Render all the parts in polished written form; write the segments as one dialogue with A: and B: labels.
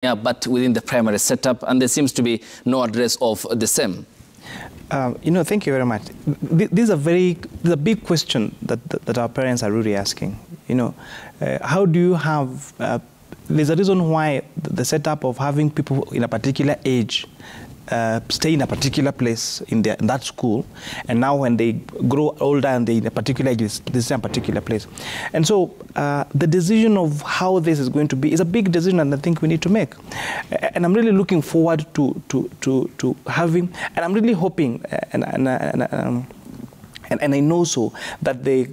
A: but within the primary setup, and there seems to be no address of the same.
B: Thank you very much. This is a big question that our parents are really asking. How do you have, there's a reason why the setup of having people in a particular age stay in a particular place in that school, and now when they grow older and they're in a particular age, this is a particular place. And so the decision of how this is going to be is a big decision, and I think we need to make. And I'm really looking forward to having, and I'm really hoping, and I know so, that the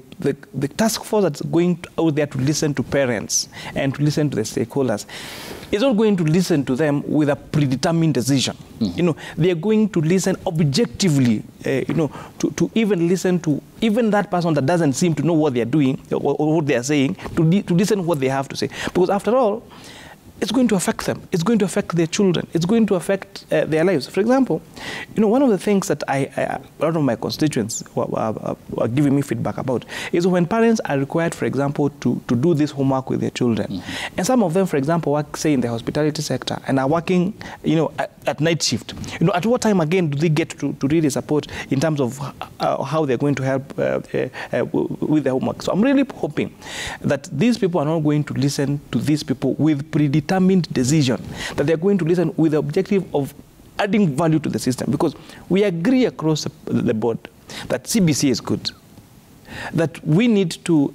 B: task force that's going out there to listen to parents and to listen to the stakeholders is not going to listen to them with a predetermined decision. They are going to listen objectively, to even listen to even that person that doesn't seem to know what they are doing or what they are saying, to listen what they have to say. Because after all, it's going to affect them. It's going to affect their children. It's going to affect their lives. For example, one of the things that a lot of my constituents are giving me feedback about is when parents are required, for example, to do this homework with their children. And some of them, for example, work, say, in the hospitality sector and are working, at night shift. At what time, again, do they get to really support in terms of how they're going to help with the homework? So I'm really hoping that these people are not going to listen to these people with predetermined decision, that they're going to listen with the objective of adding value to the system, because we agree across the board that CBC is good, that we need to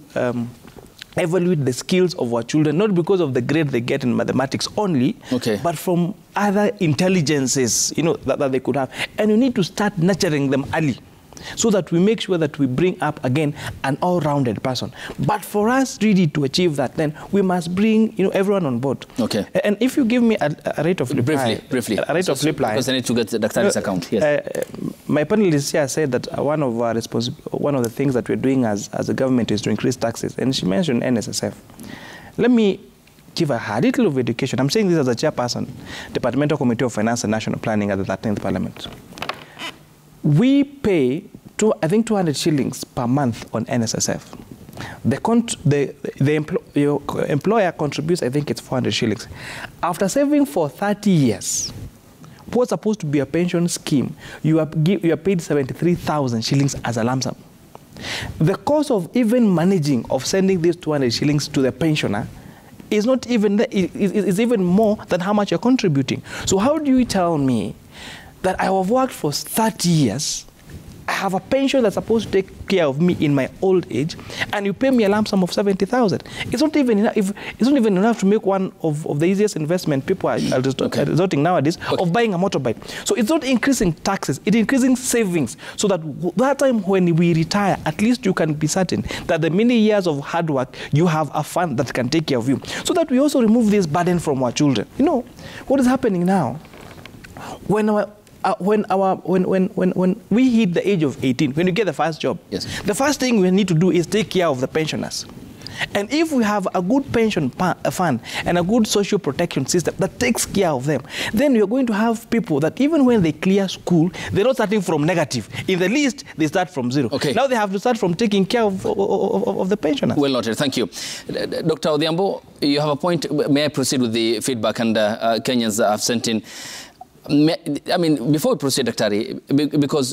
B: evaluate the skills of our children, not because of the grade they get in mathematics only, but from other intelligences, that they could have. And we need to start nurturing them early, so that we make sure that we bring up, again, an all-rounded person. But for us really to achieve that, then we must bring, everyone on board. And if you give me a rate of reply...
A: Briefly.
B: A rate of reply...
A: Because I need to get the Daktari's account. Yes.
B: My panelist here said that one of the things that we're doing as a government is to increase taxes. And she mentioned NSSF. Let me give her a little of education. I'm saying this as a chairperson, Departmental Committee of Finance and National Planning at the 13th Parliament. We pay, I think, 200 shillings per month on NSSF. The employer contributes, I think it's 400 shillings. After saving for 30 years, what's supposed to be a pension scheme, you are paid 73,000 shillings as a lump sum. The cost of even managing, of sending these 200 shillings to the pensioner is not even, is even more than how much you're contributing. So how do you tell me that I have worked for 30 years, I have a pension that's supposed to take care of me in my old age, and you pay me a lump sum of 70,000? It's not even enough. It's not even enough to make one of the easiest investment people are resorting nowadays, of buying a motorbike. So it's not increasing taxes, it's increasing savings, so that time when we retire, at least you can be certain that the many years of hard work, you have a fund that can take care of you, so that we also remove this burden from our children. What is happening now? When we hit the age of 18, when you get the first job, the first thing we need to do is take care of the pensioners. And if we have a good pension fund and a good social protection system that takes care of them, then you're going to have people that even when they clear school, they're not starting from negative. In the least, they start from zero. Now they have to start from taking care of the pensioners.
A: Well noted. Thank you. Dr. Odhiambo, you have a point. May I proceed with the feedback? And Kenyans have sent in. I mean, before we proceed, Daktari, because